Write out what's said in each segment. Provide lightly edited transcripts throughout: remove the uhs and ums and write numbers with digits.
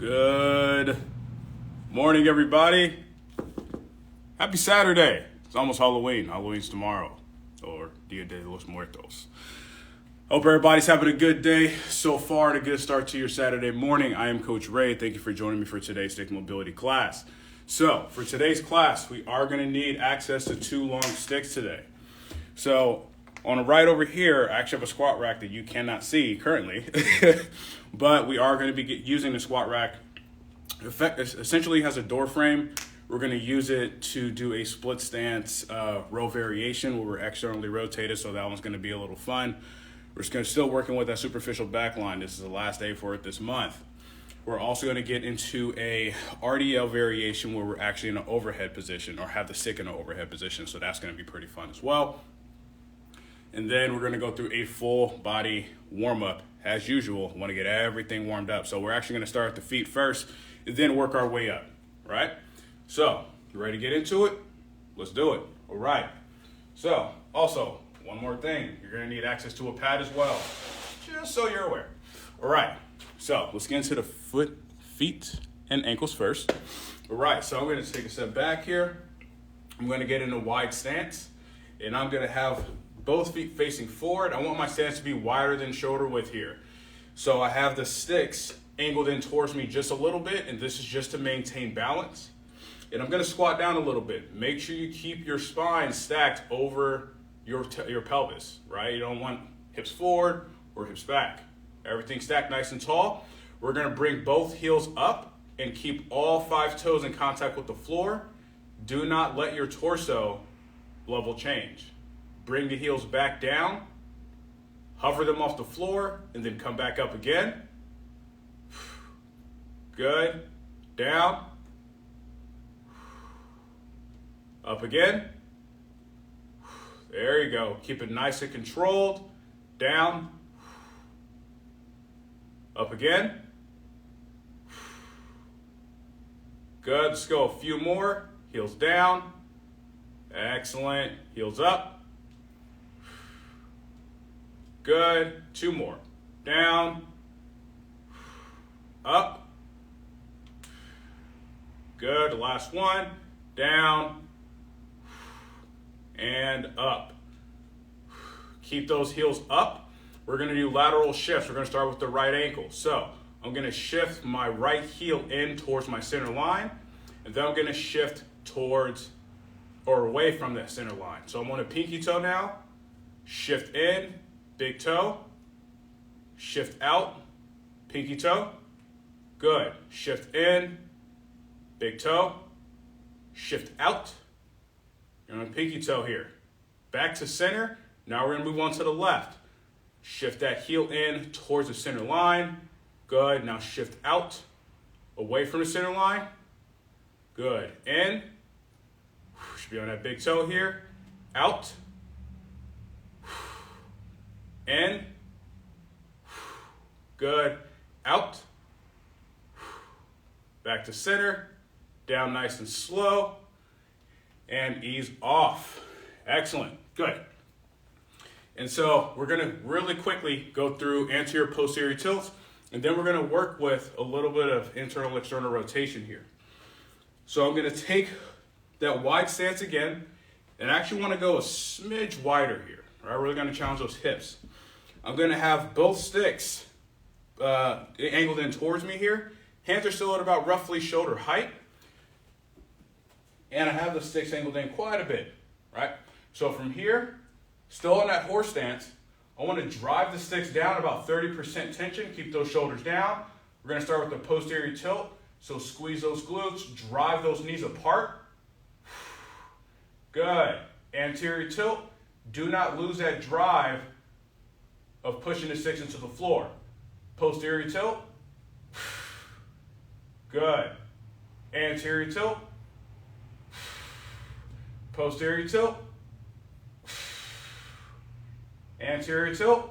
Good morning, everybody. Happy Saturday. It's almost Halloween. Halloween's tomorrow, or Dia de los Muertos. Hope everybody's having a good day so far and a good start to your Saturday morning. I am Coach Ray. Thank you for joining me for today's stick mobility class. So for today's class, we are going to need access to 2 long sticks today. So on the right over here, I actually have a squat rack that you cannot see currently, but we are going to be using the squat rack. It essentially has a door frame. We're going to use it to do a split stance row variation where we're externally rotated, so that one's going to be a little fun. We're still working with that superficial back line. This is the last day for it this month. We're also going to get into a RDL variation where we're actually in an overhead position or have the stick in an overhead position, so that's going to be pretty fun as well. And then we're going to go through a full body warm-up. As usual, want to get everything warmed up. So we're actually going to start at the feet first and then work our way up, right? So, you ready to get into it? Let's do it. All right. So, also, one more thing. You're going to need access to a pad as well, just so you're aware. All right. So, let's get into the feet, and ankles first. All right. So, I'm going to take a step back here. I'm going to get in a wide stance, and I'm going to have both feet facing forward. I want my stance to be wider than shoulder width here. So I have the sticks angled in towards me just a little bit, and this is just to maintain balance. And I'm gonna squat down a little bit. Make sure you keep your spine stacked over your pelvis, right? You don't want hips forward or hips back. Everything stacked nice and tall. We're gonna bring both heels up and keep all 5 toes in contact with the floor. Do not let your torso level change. Bring the heels back down, hover them off the floor, and then come back up again. Good. Down. Up again. There you go. Keep it nice and controlled. Down. Up again. Good. Let's go a few more. Heels down. Excellent. Heels up. Good. 2 more. Down. Up. Good. Last one. Down. And up. Keep those heels up. We're going to do lateral shifts. We're going to start with the right ankle. So I'm going to shift my right heel in towards my center line. And then I'm going to shift towards or away from that center line. So I'm on a pinky toe now. Shift in. Big toe, shift out, pinky toe, good. Shift in, big toe, shift out. You're on a pinky toe here. Back to center, now we're gonna move on to the left. Shift that heel in towards the center line, good. Now shift out, away from the center line, good. In, should be on that big toe here, out, in, good, out, back to center, down nice and slow, and ease off. Excellent, good. And so we're gonna really quickly go through anterior posterior tilts, and then we're gonna work with a little bit of internal external rotation here. So I'm gonna take that wide stance again, and I actually wanna go a smidge wider here. All right, we're really gonna challenge those hips. I'm going to have both sticks angled in towards me here. Hands are still at about roughly shoulder height. And I have the sticks angled in quite a bit, right? So from here, still in that horse stance, I want to drive the sticks down about 30% tension. Keep those shoulders down. We're going to start with the posterior tilt. So squeeze those glutes, drive those knees apart. Good. Anterior tilt. Do not lose that drive of pushing the sticks into the floor. Posterior tilt. Good. Anterior tilt. Posterior tilt. Anterior tilt.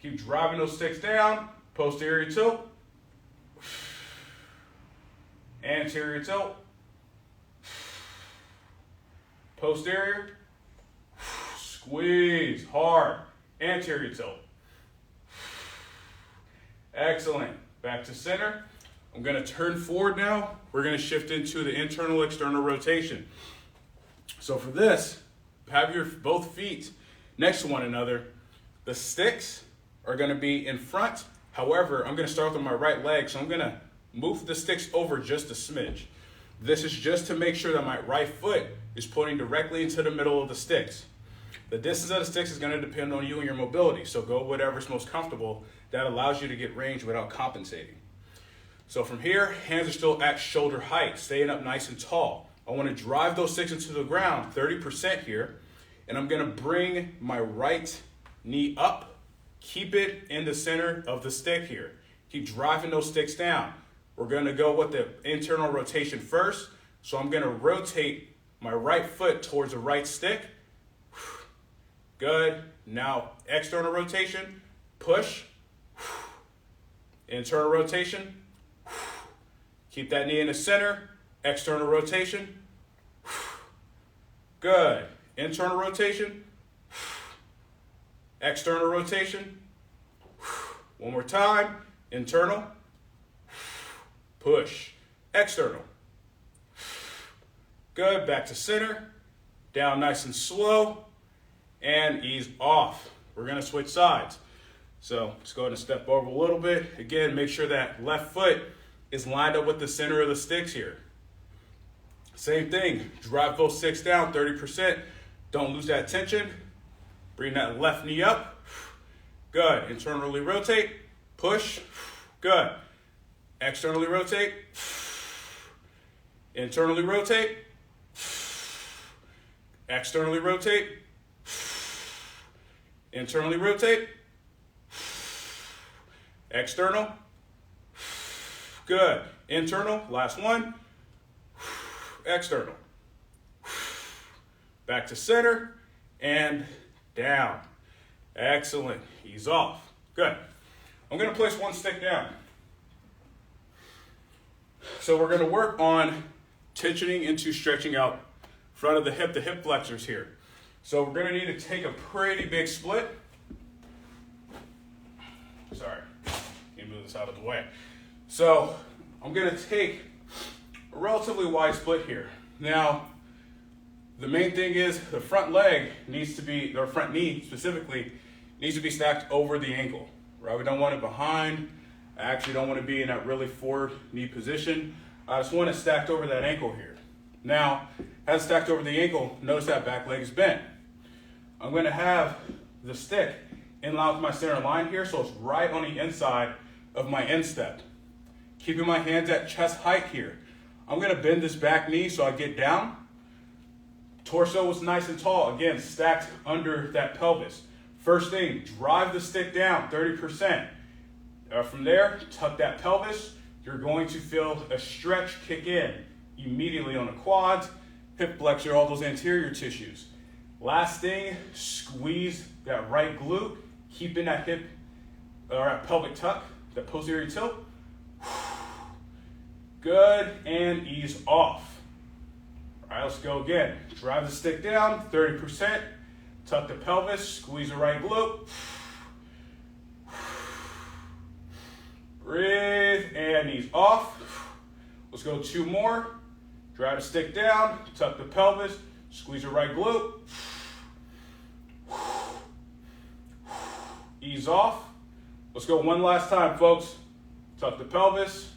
Keep driving those sticks down. Posterior tilt. Anterior tilt. Posterior. Squeeze hard. Anterior tilt. Excellent. Back to center. I'm gonna turn forward now. We're gonna shift into the internal external rotation. So for this, have your both feet next to one another. The sticks are gonna be in front. However, I'm gonna start with my right leg, so I'm gonna move the sticks over just a smidge. This is just to make sure that my right foot is pointing directly into the middle of the sticks. The distance of the sticks is gonna depend on you and your mobility, so go whatever's most comfortable that allows you to get range without compensating. So from here, hands are still at shoulder height, staying up nice and tall. I wanna drive those sticks into the ground, 30% here, and I'm gonna bring my right knee up, keep it in the center of the stick here. Keep driving those sticks down. We're gonna go with the internal rotation first, so I'm gonna rotate my right foot towards the right stick. Good, now external rotation, push, internal rotation, keep that knee in the center, external rotation, good, internal rotation, external rotation, one more time, internal, push, external, good, back to center, down nice and slow, and ease off. We're gonna switch sides. So just go ahead and step over a little bit. Again, make sure that left foot is lined up with the center of the sticks here. Same thing, drive both sticks down, 30%. Don't lose that tension. Bring that left knee up. Good, internally rotate, push, good. Externally rotate, internally rotate, externally rotate, internally rotate, external, good, internal, last one, external, back to center, and down. Excellent, ease off, good. I'm gonna place one stick down. So we're gonna work on tensioning into stretching out front of the hip flexors here. So we're gonna need to take a pretty big split. Sorry, let me move this out of the way. So I'm gonna take a relatively wide split here. Now, the main thing is the front leg needs to be, or front knee specifically, needs to be stacked over the ankle, right? We don't want it behind. I actually don't want to be in that really forward knee position. I just want it stacked over that ankle here. Now, as stacked over the ankle, notice that back leg is bent. I'm going to have the stick in line with my center line here, so it's right on the inside of my instep. Keeping my hands at chest height here. I'm going to bend this back knee so I get down. Torso is nice and tall, again, stacked under that pelvis. First thing, drive the stick down, 30%. From there, tuck that pelvis. You're going to feel a stretch kick in immediately on the quads, hip flexor, all those anterior tissues. Last thing, squeeze that right glute, keeping that hip or that pelvic tuck, that posterior tilt. Good, and ease off. All right, let's go again. Drive the stick down, 30%. Tuck the pelvis, squeeze the right glute. Breathe and ease off. Let's go two more. Drive the stick down, tuck the pelvis, squeeze the right glute. Ease off. Let's go one last time, folks. Tuck the pelvis,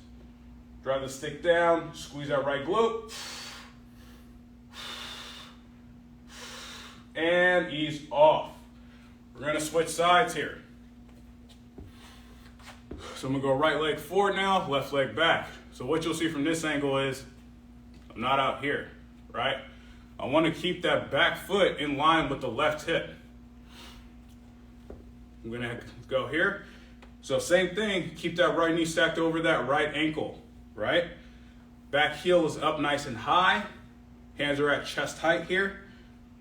drive the stick down, squeeze that right glute. And ease off. We're gonna switch sides here. So I'm gonna go right leg forward now, left leg back. So what you'll see from this angle is, I'm not out here, right? I wanna keep that back foot in line with the left hip. I'm gonna go here. So same thing, keep that right knee stacked over that right ankle, right? Back heel is up nice and high. Hands are at chest height here.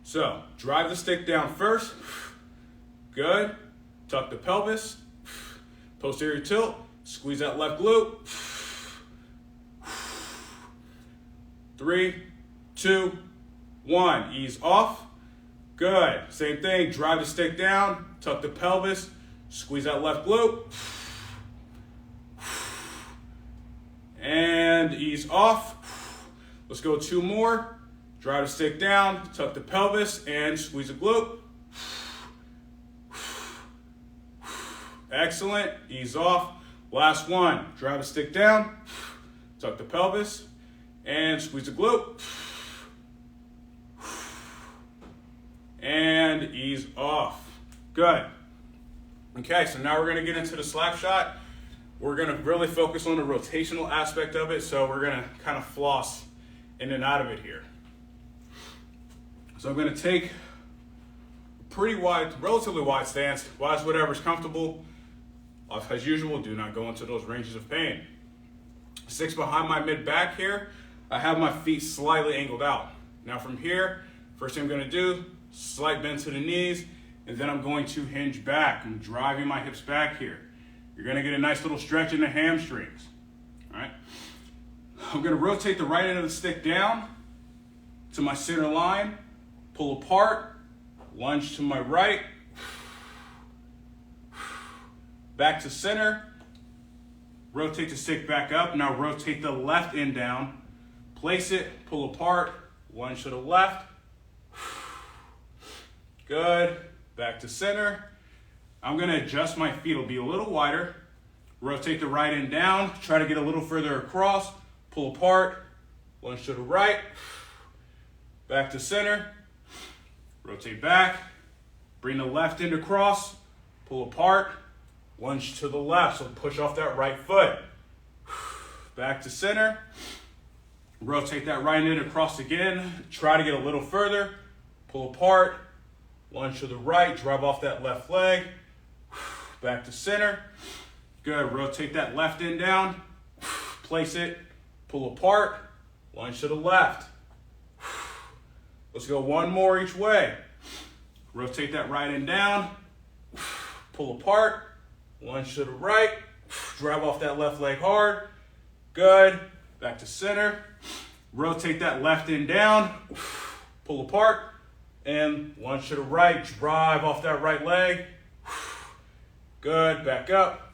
So drive the stick down first. Good. Tuck the pelvis. Posterior tilt. Squeeze that left glute. 3, 2, 1. Ease off. Good. Same thing. Drive the stick down. Tuck the pelvis. Squeeze that left glute. ease off. Let's go 2 more. Drive the stick down, tuck the pelvis, and squeeze the glute. Excellent, ease off. Last one, drive the stick down, tuck the pelvis, and squeeze the glute. And ease off. Good. Okay, so now we're gonna get into the slap shot. We're gonna really focus on the rotational aspect of it, so we're gonna kind of floss in and out of it here. So I'm gonna take a pretty wide, relatively wide stance, wide whatever's comfortable. As usual, do not go into those ranges of pain. Sticks behind my mid back here. I have my feet slightly angled out. Now from here, first thing I'm gonna do, slight bend to the knees, and then I'm going to hinge back. I'm driving my hips back here. You're gonna get a nice little stretch in the hamstrings. All right. I'm gonna rotate the right end of the stick down to my center line, pull apart, lunge to my right, back to center, rotate the stick back up. Now rotate the left end down, place it, pull apart, lunge to the left. Good, back to center. I'm gonna adjust my feet, it'll be a little wider. Rotate the right end down, try to get a little further across, pull apart, lunge to the right, back to center, rotate back, bring the left end across, pull apart, lunge to the left, so push off that right foot. Back to center, rotate that right end across again, try to get a little further, pull apart, lunge to the right, drive off that left leg, back to center. Good, rotate that left end down, place it, pull apart, lunge to the left. Let's go 1 more each way. Rotate that right end down, pull apart, lunge to the right, drive off that left leg hard. Good, back to center. Rotate that left end down, pull apart, and lunge to the right, drive off that right leg. Good, back up,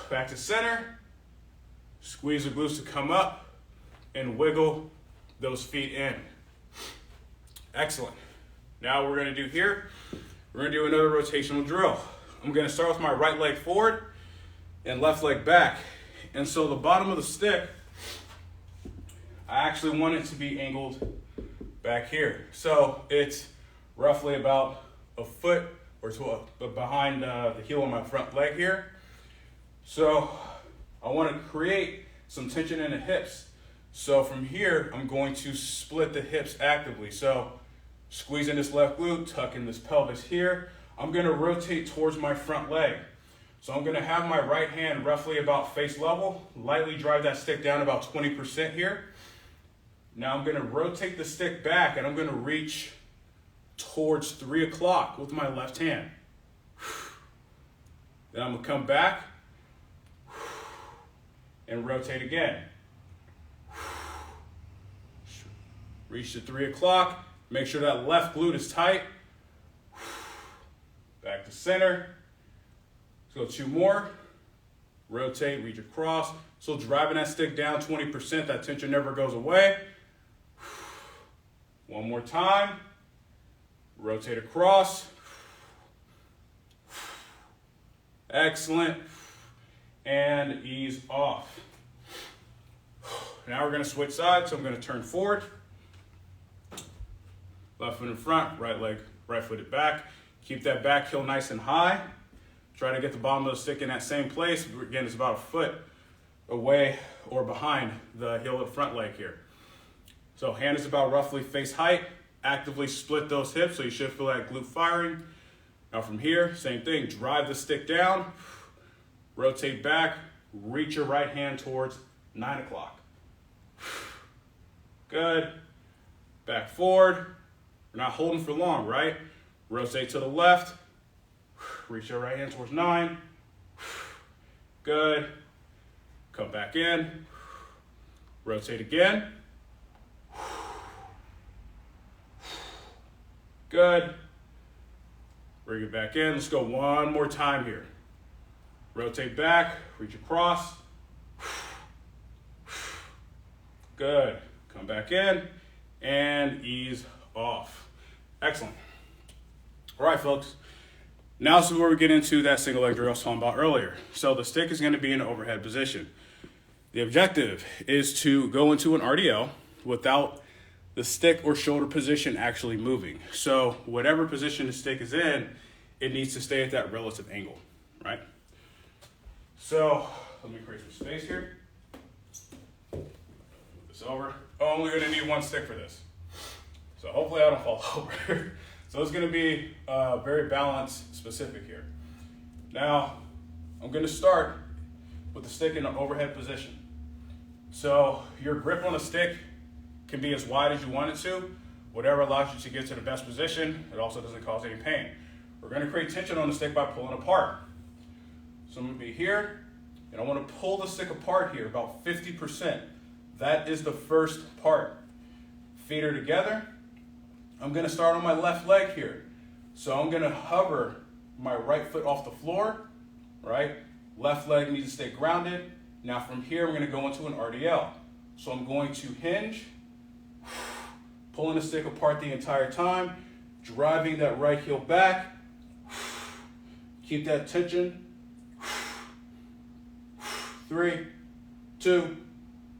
back to center. Squeeze the glutes to come up and wiggle those feet in. Excellent. Now what we're gonna do here, we're gonna do another rotational drill. I'm gonna start with my right leg forward and left leg back. And so the bottom of the stick, I actually want it to be angled back here. So it's roughly about a foot or two behind the heel of my front leg here. So I want to create some tension in the hips. So from here, I'm going to split the hips actively. So squeeze in this left glute, tuck in this pelvis here. I'm going to rotate towards my front leg. So I'm going to have my right hand roughly about face level, lightly drive that stick down about 20% here. Now I'm going to rotate the stick back and I'm going to reach towards 3 o'clock with my left hand. Then I'm going to come back and rotate again. Reach to 3 o'clock. Make sure that left glute is tight. Back to center. Let's go 2 more. Rotate, reach across. So driving that stick down 20%, that tension never goes away. 1 more time. Rotate across. Excellent. And ease off. Now we're going to switch sides. So I'm going to turn forward. Left foot in front, right footed back. Keep that back heel nice and high. Try to get the bottom of the stick in that same place. Again, it's about a foot away or behind the heel of the front leg here. So hand is about roughly face height. Actively split those hips so you should feel that glute firing. Now from here, same thing. Drive the stick down, rotate back, reach your right hand towards 9 o'clock. Good. Back forward. We're not holding for long, right? Rotate to the left. Reach your right hand towards 9. Good. Come back in. Rotate again. Good. Bring it back in. Let's go 1 more time here. Rotate back. Reach across. Good. Come back in and ease off. Excellent. All right, folks. Now this is where we get into that single leg drill I was talking about earlier. So the stick is going to be in an overhead position. The objective is to go into an RDL without the stick or shoulder position actually moving. So whatever position the stick is in, it needs to stay at that relative angle, right? So let me create some space here. Move this over. Only going to need one stick for this. So hopefully I don't fall over. So it's going to be very balance specific here. Now I'm going to start with the stick in an overhead position. So your grip on the stick can be as wide as you want it to, whatever allows you to get to the best position. It also doesn't cause any pain. We're going to create tension on the stick by pulling apart. So I'm going to be here, and I want to pull the stick apart here about 50%. That is the first part. Feet are together. I'm going to start on my left leg here. So I'm going to hover my right foot off the floor, right? Left leg needs to stay grounded. Now from here, I'm going to go into an RDL. So I'm going to hinge, pulling the stick apart the entire time, driving that right heel back. Keep that tension. 3, 2,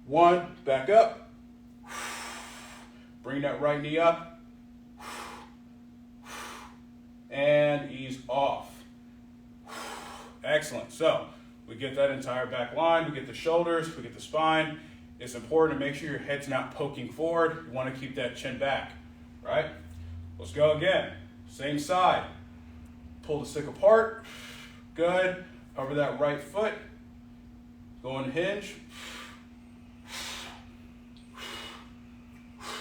1, back up. Bring that right knee up. And ease off. Excellent. So we get that entire back line, we get the shoulders, we get the spine. It's important to make sure your head's not poking forward. You want to keep that chin back, right? Let's go again. Same side. Pull the stick apart. Good. Hover that right foot. Go and hinge.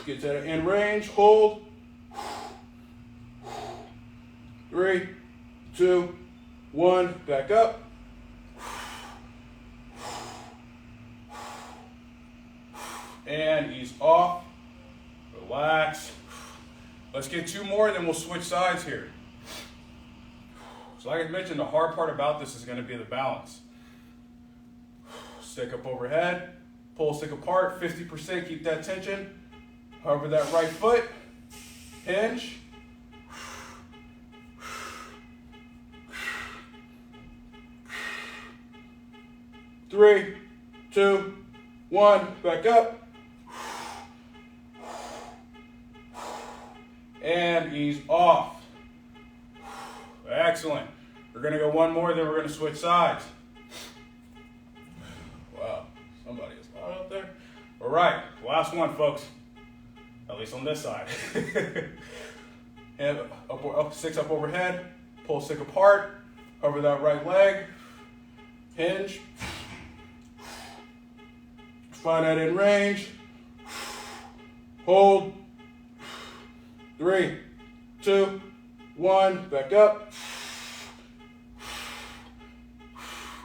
Get to the end range. Hold. 3, 2, 1. Back up. And ease off. Relax. Let's get 2 more, then we'll switch sides here. So like I mentioned, the hard part about this is going to be the balance. Stick up overhead, pull stick apart, 50%, keep that tension. Hover that right foot, hinge. Three, 2, 1, back up. And ease off. Excellent. We're going to go 1 more, then we're going to switch sides. Wow, somebody is loud out there. All right, last one, folks. At least on this side. And up, sticks up overhead, pull stick apart, hover that right leg, hinge. Find that in range. Hold. 3, 2, 1. Back up.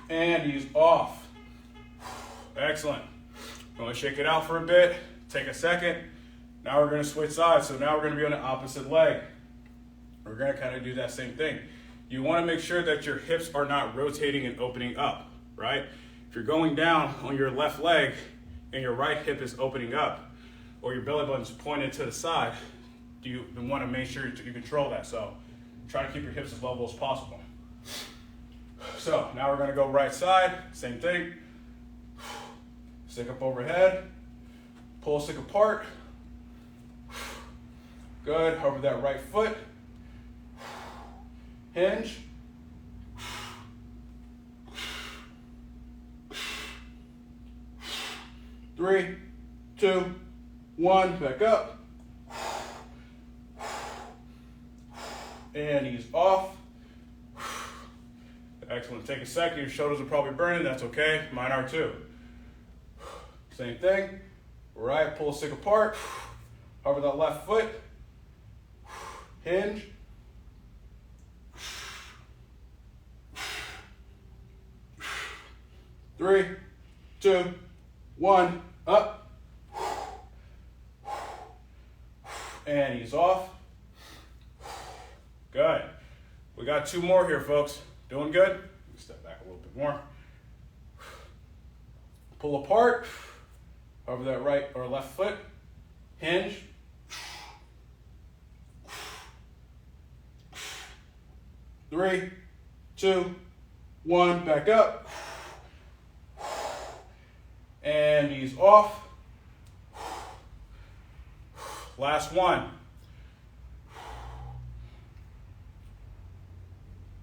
And ease off. Excellent. I'm going to shake it out for a bit. Take a second. Now we're going to switch sides. So now we're going to be on the opposite leg. We're going to kind of do that same thing. You want to make sure that your hips are not rotating and opening up, right? If you're going down on your left leg and your right hip is opening up, or your belly button's pointed to the side, you want to make sure you control that. So try to keep your hips as level as possible. So now we're going to go right side, same thing. Stick up overhead, pull stick apart. Good, hover that right foot. Hinge. Three, 2, 1, back up. And ease off. Excellent. Take a second. Your shoulders are probably burning. That's okay. Mine are too. Same thing. Right, pull stick apart. Hover that left foot. Hinge. Three, 2, 1, up. And ease off. Good. We got 2 more here, folks. Doing good? Step back a little bit more. Pull apart. over that right or left foot, hinge, 3, 2, 1, back up, and knees off, last one,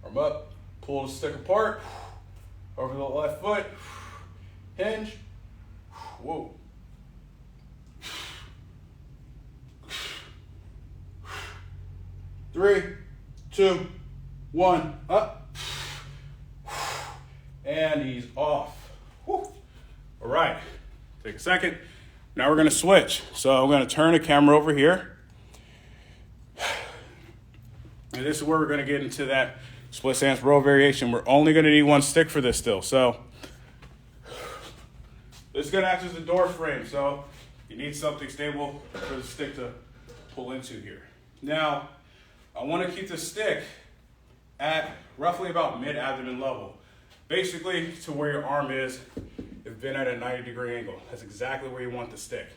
arm up, pull the stick apart, over the left foot, hinge, whoa. 3, 2, 1, up, and knees off. Woo. All right, take a second. Now we're gonna switch. So I'm gonna turn the camera over here. And this is where we're gonna get into that split stance row variation. We're only gonna need one stick for this still. So this is gonna act as a door frame. So you need something stable for the stick to pull into here. Now, I wanna keep the stick at roughly about mid-abdomen level. Basically to where your arm is, it's been at a 90-degree angle. That's exactly where you want the stick.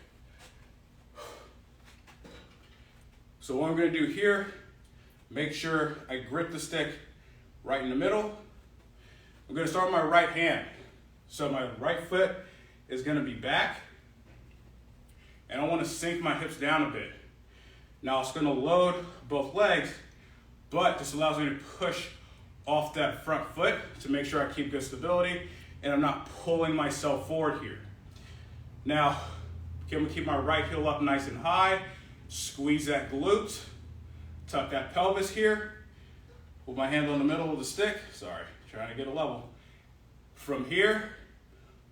So what I'm gonna do here, make sure I grip the stick right in the middle. I'm gonna start with my right hand. So my right foot is gonna be back, and I wanna sink my hips down a bit. Now it's gonna load both legs, but this allows me to push off that front foot to make sure I keep good stability and I'm not pulling myself forward here. Now, I'm gonna keep my right heel up nice and high, squeeze that glute, tuck that pelvis here, put my hand on the middle of the stick, sorry, trying to get a level. From here,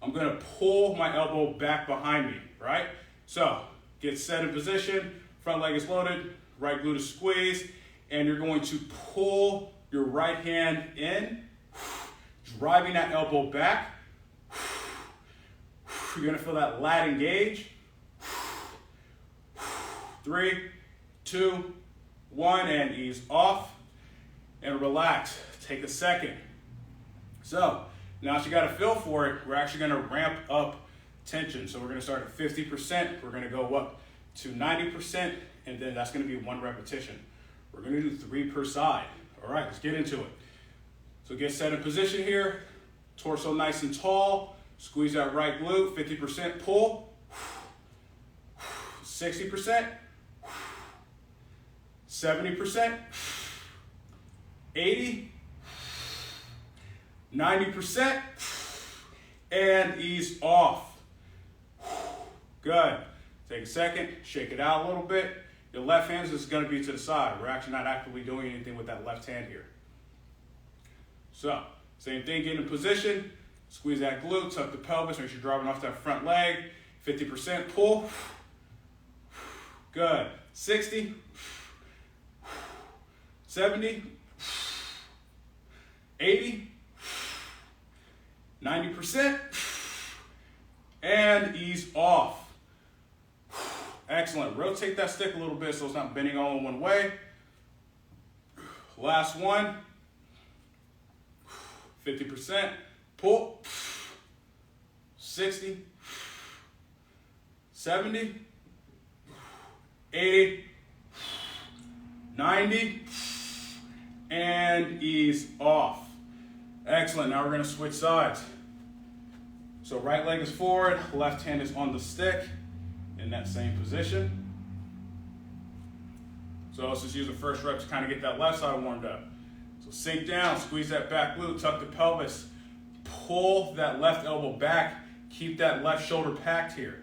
I'm gonna pull my elbow back behind me, right? So, get set in position, front leg is loaded, right glute is squeezed, and you're going to pull your right hand in, driving that elbow back. You're gonna feel that lat engage. 3, 2, 1, and ease off and relax. Take a second. So now that you got a feel for it, we're actually gonna ramp up tension. So we're gonna start at 50%, we're gonna go up to 90%, and then that's gonna be 1 repetition. We're gonna do 3 per side. All right, let's get into it. So get set in position here, torso nice and tall, squeeze that right glute, 50% pull, 60%, 70%, 80, 90%, and ease off. Good. Take a second, shake it out a little bit. Your left hand is going to be to the side. We're actually not actively doing anything with that left hand here. So, same thing, get in position, squeeze that glute, tuck the pelvis, make sure you're driving off that front leg, 50% pull. Good. 60, 70, 80, 90%, and ease off. Excellent. Rotate that stick a little bit so it's not bending all in one way. Last one. 50%. Pull. 60. 70. 80. 90. And ease off. Excellent. Now we're going to switch sides. So right leg is forward, left hand is on the stick. In that same position. So let's just use the first rep to kind of get that left side warmed up. So sink down, squeeze that back glute, tuck the pelvis, pull that left elbow back, keep that left shoulder packed here.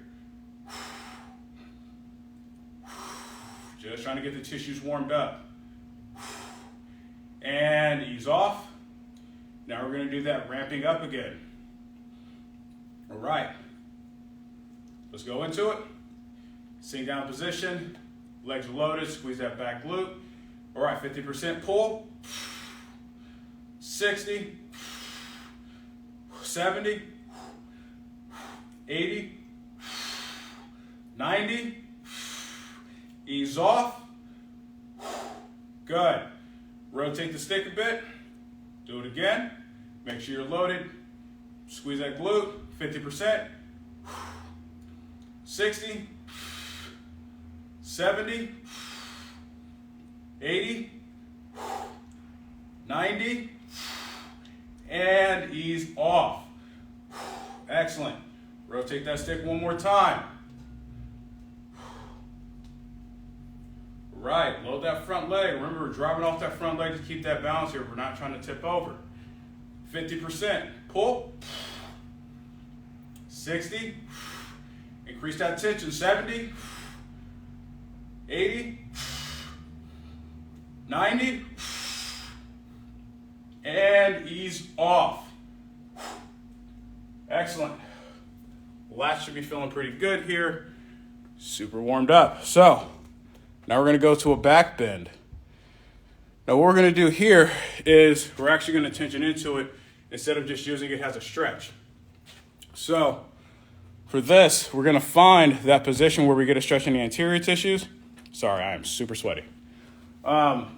Just trying to get the tissues warmed up. And ease off. Now we're going to do that ramping up again. All right. Let's go into it. Sink down position, legs are loaded, squeeze that back glute. All right, 50% pull, 60, 70, 80, 90, ease off. Good. Rotate the stick a bit, do it again. Make sure you're loaded, squeeze that glute, 50%. 60, 70, 80, 90, and ease off. Excellent. Rotate that stick one more time. Right, load that front leg. Remember, we're driving off that front leg to keep that balance here. We're not trying to tip over. 50%. Pull. 60. Increase that tension. 70. 80. 90. And ease off. Excellent. Lats should be feeling pretty good here. Super warmed up. So, now we're going to go to a back bend. Now what we're going to do here is we're actually going to tension into it instead of just using it as a stretch. So for this, we're going to find that position where we get a stretch in the anterior tissues. Sorry, I am super sweaty. Find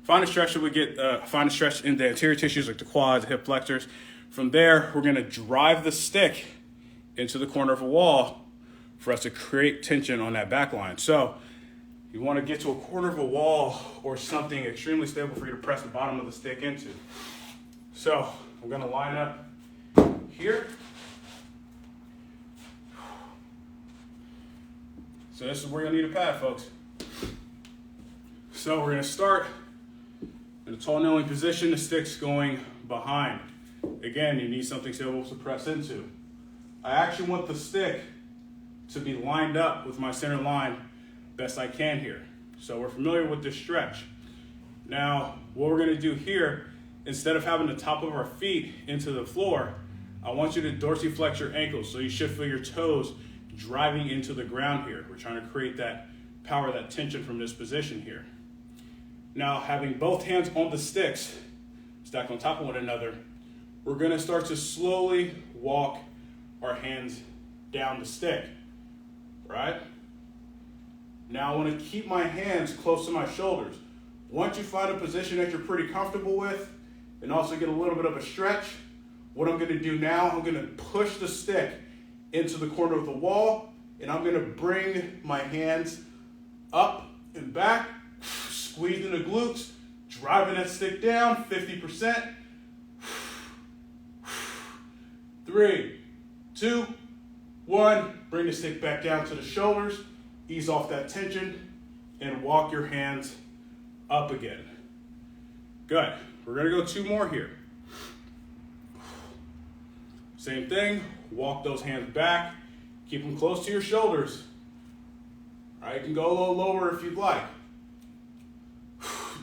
a stretch that we get. Find a stretch in the anterior tissues like the quads, hip flexors. From there, we're going to drive the stick into the corner of a wall for us to create tension on that back line. So you want to get to a corner of a wall or something extremely stable for you to press the bottom of the stick into. So I'm going to line up here. So this is where you'll need a pad, folks. So we're going to start in a tall kneeling position, the stick's going behind. Again, you need something stable to press into. I actually want the stick to be lined up with my center line best I can here. So we're familiar with this stretch. Now, what we're going to do here, instead of having the top of our feet into the floor, I want you to dorsiflex your ankles. So you should feel your toes driving into the ground here. We're trying to create that power, that tension from this position here. Now, having both hands on the sticks, stacked on top of one another, we're going to start to slowly walk our hands down the stick. Right? Now I want to keep my hands close to my shoulders. Once you find a position that you're pretty comfortable with and also get a little bit of a stretch, what I'm going to do now, I'm going to push the stick into the corner of the wall and I'm going to bring my hands up and back, squeezing the glutes, driving that stick down, 50%. 3, 2, 1, bring the stick back down to the shoulders, ease off that tension, and walk your hands up again. Good. We're going to go 2 more here. Same thing, walk those hands back, keep them close to your shoulders. All right, you can go a little lower if you'd like.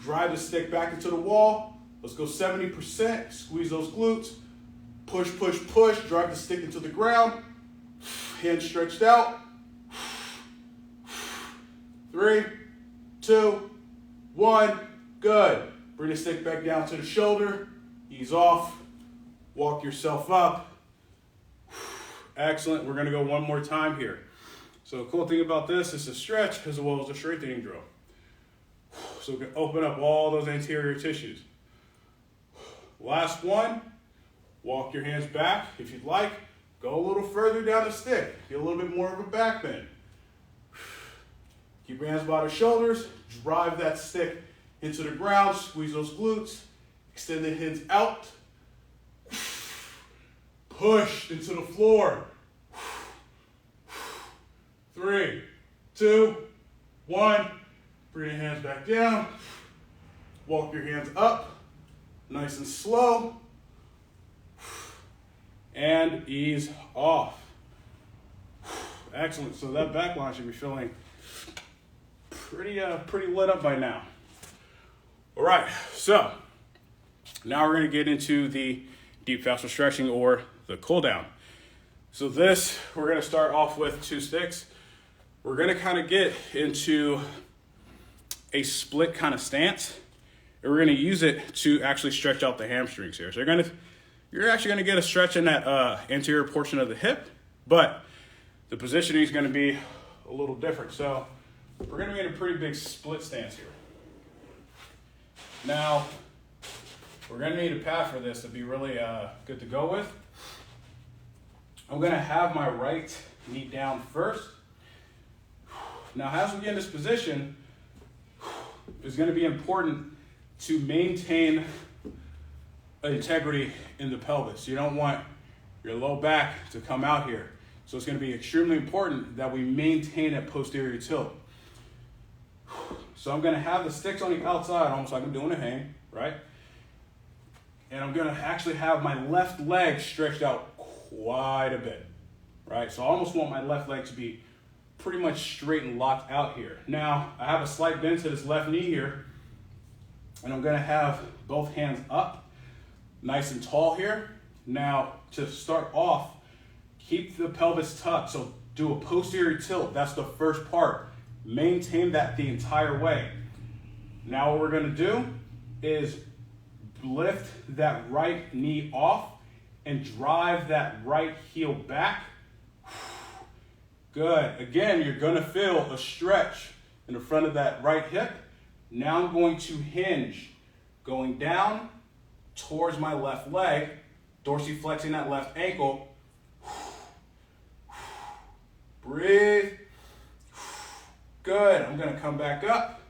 Drive the stick back into the wall. Let's go 70%, squeeze those glutes, push, push, push, drive the stick into the ground. Hands stretched out. 3, 2, 1. Good. Bring the stick back down to the shoulder. Ease off. Walk yourself up. Excellent. We're going to go one more time here. So the cool thing about this is a stretch as well as a strengthening drill. So we can open up all those anterior tissues. Last one. Walk your hands back if you'd like. Go a little further down the stick. Get a little bit more of a back bend. Keep your hands by the shoulders. Drive that stick into the ground. Squeeze those glutes. Extend the hands out. Push into the floor. 3, 2, 1. Bring your hands back down. Walk your hands up. Nice and slow. And ease off. Excellent. So that back line should be feeling pretty lit up by now. All right. So now we're going to get into the deep fascial stretching or the cool down. So this, we're going to start off with 2 sticks. We're going to kind of get into a split kind of stance. And we're going to use it to actually stretch out the hamstrings here. So you're actually going to get a stretch in that anterior portion of the hip, but the positioning is going to be a little different. So we're going to be in a pretty big split stance here. Now, we're going to need a pad for this to be really good to go with. I I'm gonna have my right knee down first. Now, as we get in this position, it's gonna be important to maintain integrity in the pelvis. You don't want your low back to come out here. So it's gonna be extremely important that we maintain that posterior tilt. So I'm gonna have the sticks on the outside, almost like I'm doing a hang, right? And I'm gonna actually have my left leg stretched out quite a bit, right? So I almost want my left leg to be pretty much straight and locked out here. Now, I have a slight bend to this left knee here, and I'm gonna have both hands up, nice and tall here. Now, to start off, keep the pelvis tucked, so do a posterior tilt. That's the first part. Maintain that the entire way. Now what we're gonna do is lift that right knee off and drive that right heel back. Good. Again, you're gonna feel a stretch in the front of that right hip. Now I'm going to hinge, going down towards my left leg, dorsiflexing that left ankle. Breathe. Good. I'm gonna come back up,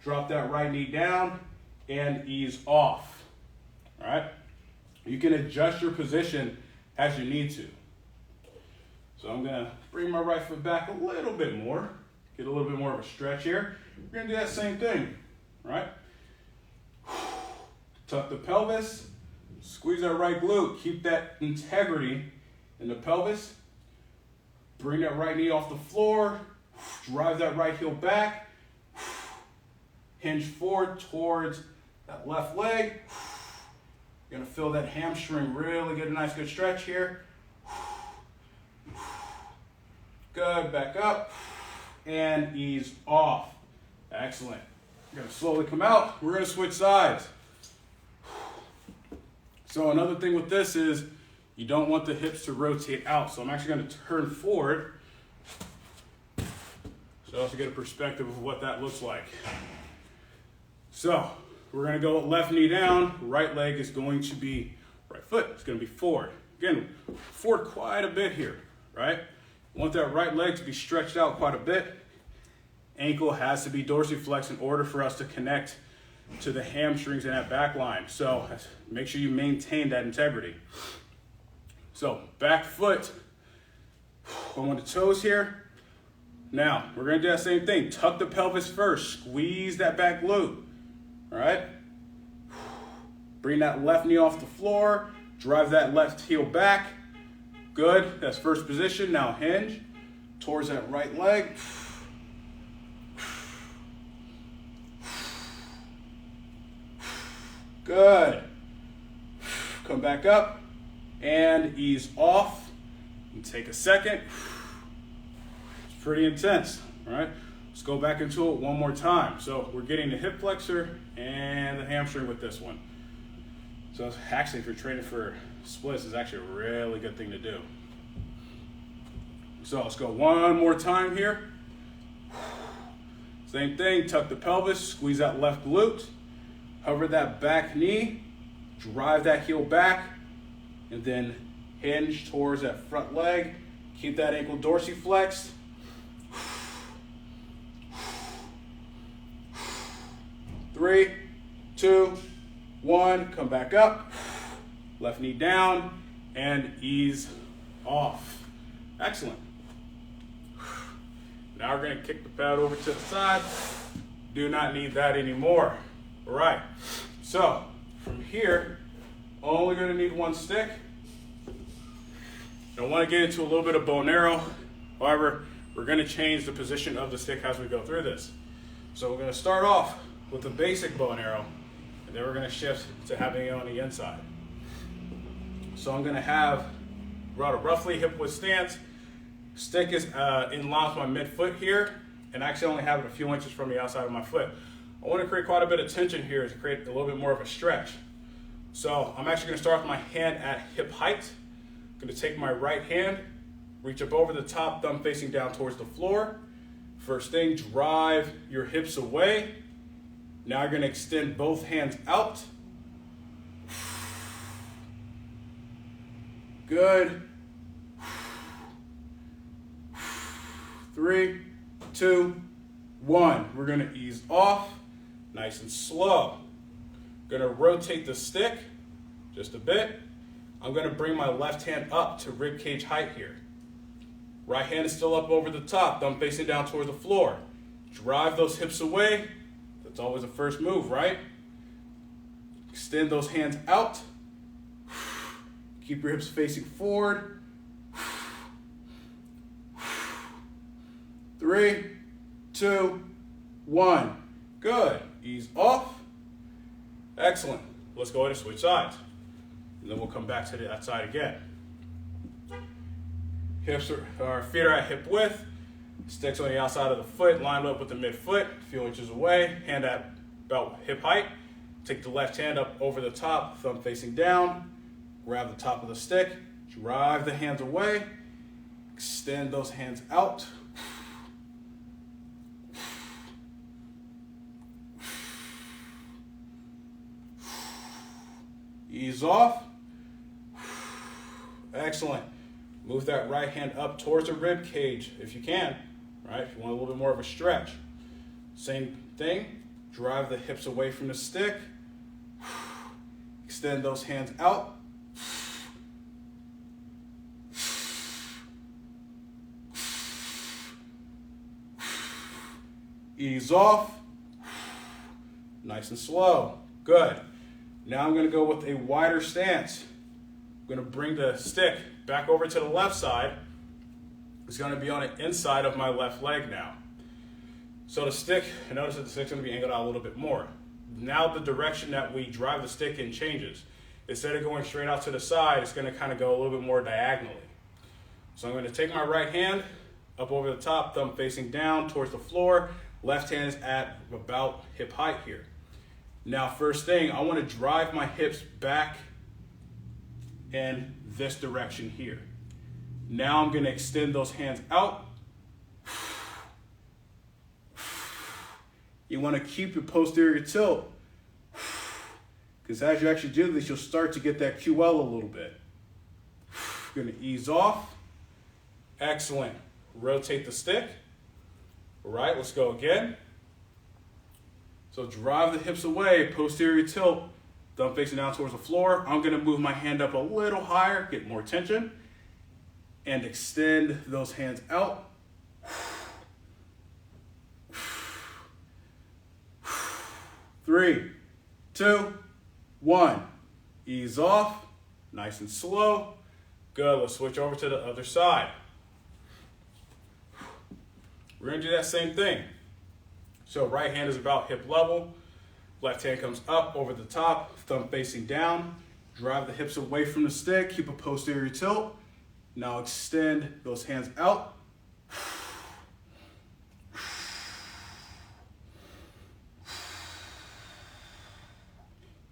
drop that right knee down, and ease off. All right? You can adjust your position as you need to. So I'm gonna bring my right foot back a little bit more, get a little bit more of a stretch here. We're gonna do that same thing, right? Tuck the pelvis, squeeze that right glute, keep that integrity in the pelvis. Bring that right knee off the floor, drive that right heel back, hinge forward towards that left leg. You're gonna feel that hamstring really get a nice good stretch here. Good, back up and ease off. Excellent. You're gonna slowly come out. We're gonna switch sides. So another thing with this is you don't want the hips to rotate out. So I'm actually gonna turn forward so to get a perspective of what that looks like. So we're gonna go left knee down, right leg is going to be, right foot is gonna be forward. Again, forward quite a bit here, right? Want that right leg to be stretched out quite a bit. Ankle has to be dorsiflexed in order for us to connect to the hamstrings and that back line. So make sure you maintain that integrity. So back foot on the toes here. Now we're gonna do that same thing. Tuck the pelvis first, squeeze that back glute, all right? Bring that left knee off the floor, drive that left heel back. Good, that's first position. Now hinge towards that right leg. Good. Come back up and ease off and take a second. It's pretty intense, all right? Let's go back into it one more time. So we're getting the hip flexor and the hamstring with this one. So actually, if you're training for splits, it's actually a really good thing to do. So let's go one more time here. Same thing, tuck the pelvis, squeeze that left glute, hover that back knee, drive that heel back, and then hinge towards that front leg. Keep that ankle dorsiflexed. 3, 2, 1, come back up, left knee down, and ease off. Excellent. Now we're gonna kick the pad over to the side. Do not need that anymore. All right, so from here, only gonna need one stick. I want to get into a little bit of bow and arrow. However, we're gonna change the position of the stick as we go through this. So we're gonna start off with the basic bow and arrow, and then we're gonna shift to having it on the inside. So I'm gonna have roughly hip width stance. Stick is in line with my midfoot here, and I actually only have it a few inches from the outside of my foot. I want to create quite a bit of tension here to create a little bit more of a stretch. So I'm actually going to start with my hand at hip height. I'm going to take my right hand, reach up over the top, thumb facing down towards the floor. First thing, drive your hips away. Now you're going to extend both hands out. Good. 3, 2, 1. We're gonna ease off, nice and slow. Gonna rotate the stick just a bit. I'm gonna bring my left hand up to rib cage height here. Right hand is still up over the top, thumb facing down towards the floor. Drive those hips away. That's always the first move, right? Extend those hands out. Keep your hips facing forward. 3, 2, 1. Good. Ease off. Excellent. Let's go ahead and switch sides. And then we'll come back to that side again. Our feet are at hip width. Sticks on the outside of the foot, lined up with the midfoot, a few inches away, hand at about hip height. Take the left hand up over the top, thumb facing down. Grab the top of the stick, drive the hands away, extend those hands out. Ease off. Excellent. Move that right hand up towards the rib cage if you can, right? If you want a little bit more of a stretch. Same thing, drive the hips away from the stick. Extend those hands out. Ease off. Nice and slow. Good. Now I'm going to go with a wider stance. I'm going to bring the stick back over to the left side. It's going to be on the inside of my left leg now. So the stick, notice that the stick's going to be angled out a little bit more. Now the direction that we drive the stick in changes. Instead of going straight out to the side, it's going to kind of go a little bit more diagonally. So I'm going to take my right hand up over the top, thumb facing down towards the floor. Left hand is at about hip height here. Now, first thing, I want to drive my hips back in this direction here. Now I'm going to extend those hands out. You want to keep your posterior tilt, because as you actually do this, you'll start to get that QL a little bit. You're going to ease off. Excellent. Rotate the stick. All right, let's go again. So drive the hips away, posterior tilt, thumb facing down towards the floor. I'm going to move my hand up a little higher, get more tension, and extend those hands out. 3, 2, 1. Ease off, nice and slow. Good, let's switch over to the other side. We're gonna do that same thing. So right hand is about hip level, left hand comes up over the top, thumb facing down. Drive the hips away from the stick, keep a posterior tilt. Now extend those hands out.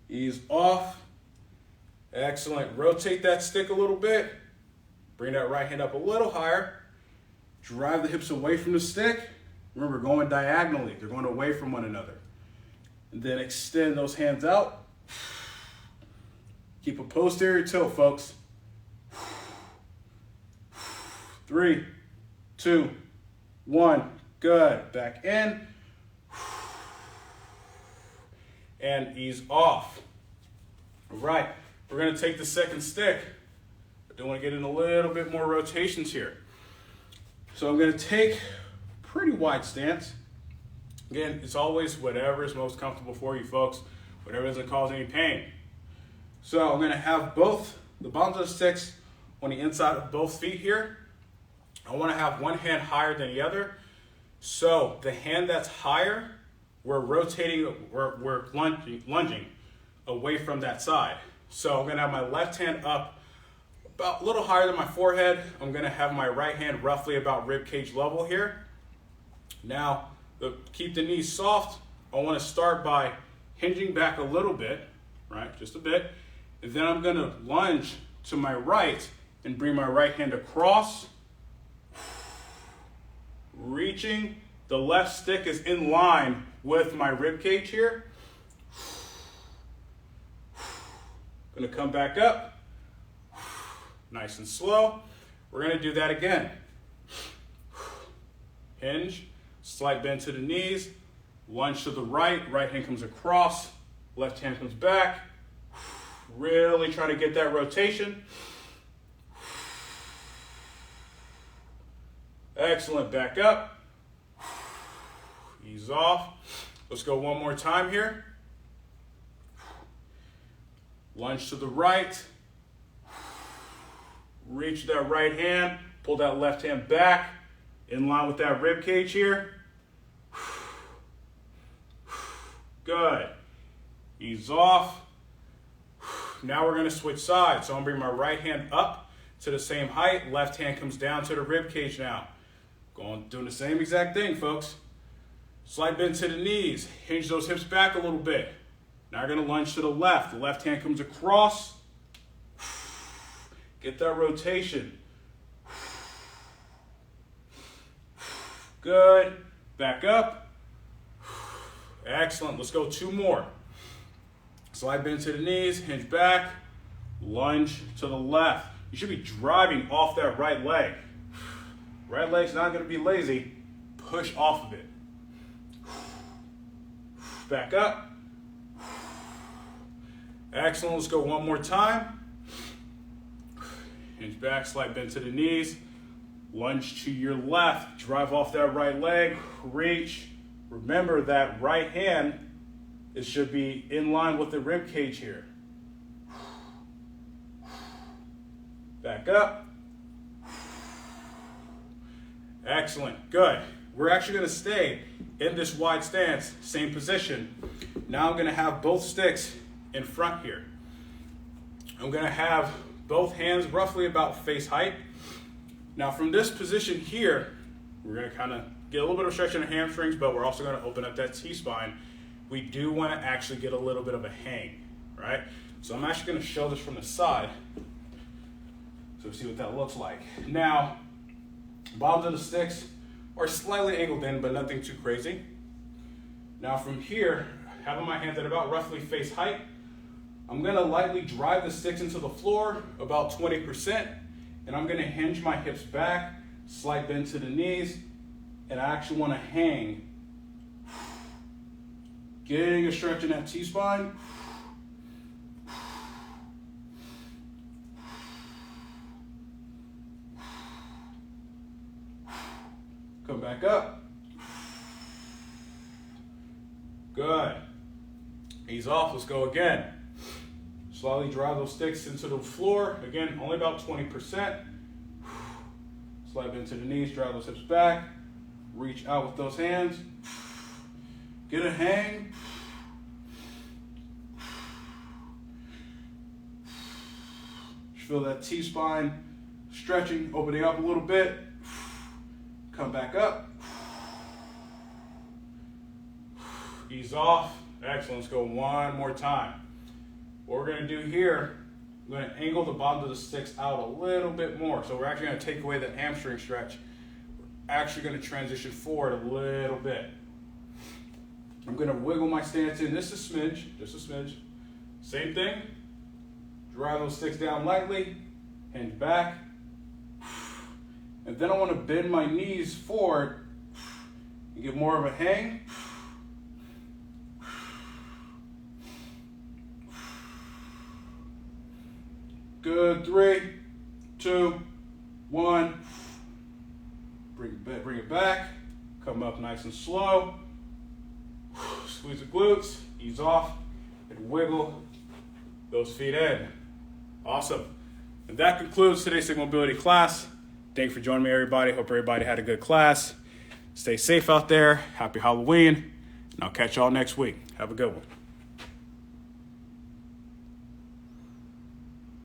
Ease off. Excellent. Rotate that stick a little bit. Bring that right hand up a little higher. Drive the hips away from the stick. Remember, going diagonally. They're going away from one another. And then extend those hands out. Keep a posterior tilt, folks. 3, 2, 1. Good. Back in. And ease off. All right, we're going to take the second stick. I do want to get in a little bit more rotations here. So I'm going to take a pretty wide stance. Again, it's always whatever is most comfortable for you folks, whatever doesn't cause any pain. So I'm going to have both the bottoms of the sticks on the inside of both feet here. I want to have one hand higher than the other. So the hand that's higher, we're rotating, we're lunging away from that side. So I'm going to have my left hand up about a little higher than my forehead. I'm going to have my right hand roughly about rib cage level here. Now, keep the knees soft. I want to start by hinging back a little bit, right? Just a bit. And then I'm going to lunge to my right and bring my right hand across. Reaching. The left stick is in line with my rib cage here. Gonna come back up. Nice and slow. We're gonna do that again. hinge, slight bend to the knees, lunge to the right hand comes across, left hand comes back. Really try to get that rotation. Excellent, back up. Ease off. Let's go one more time here. Lunge to the right. Reach that right hand, pull that left hand back, in line with that rib cage here. Good. Ease off. Now we're gonna switch sides. So I'm gonna bring my right hand up to the same height, left hand comes down to the rib cage now. Doing the same exact thing, folks. Slight bend to the knees, hinge those hips back a little bit. Now we're gonna lunge to the left hand comes across. Get that rotation. Good. Back up. Excellent. Let's go two more. Slide bend to the knees, hinge back, lunge to the left. You should be driving off that right leg. Right leg's not going to be lazy. Push off of it. Back up. Excellent. Let's go one more time. Hinge back, slight bend to the knees, lunge to your left, drive off that right leg, reach. Remember that right hand, it should be in line with the rib cage here. Back up. Excellent, good. We're actually gonna stay in this wide stance, same position. Now I'm gonna have both sticks in front here. I'm gonna have both hands roughly about face height. Now from this position here, we're gonna kind of get a little bit of stretch in the hamstrings, but we're also gonna open up that T-spine. We do wanna actually get a little bit of a hang, right? So I'm actually gonna show this from the side. So see what that looks like. Now, bottoms of the sticks are slightly angled in, but nothing too crazy. Now from here, having my hands at about roughly face height, I'm gonna lightly drive the sticks into the floor, about 20%, and I'm gonna hinge my hips back, slight bend to the knees, and I actually wanna hang. Getting a stretch in that T-spine. Come back up. Good. Ease off, let's go again. Slowly drive those sticks into the floor. Again, only about 20%. Slide into the knees, drive those hips back. Reach out with those hands. Get a hang. Feel that T-spine stretching, opening up a little bit. Come back up. Ease off. Excellent. Let's go one more time. What we're going to do here, we're going to angle the bottom of the sticks out a little bit more. So we're actually going to take away that hamstring stretch. We're actually going to transition forward a little bit. I'm going to wiggle my stance in just a smidge. Same thing. Drive those sticks down lightly, hinge back. And then I want to bend my knees forward and get more of a hang. Good, 3, 2, 1. Bring it back. Come up nice and slow. Squeeze the glutes, ease off, and wiggle those feet in. Awesome. And that concludes today's Sigma Mobility class. Thank you for joining me, everybody. Hope everybody had a good class. Stay safe out there. Happy Halloween. And I'll catch y'all next week. Have a good one.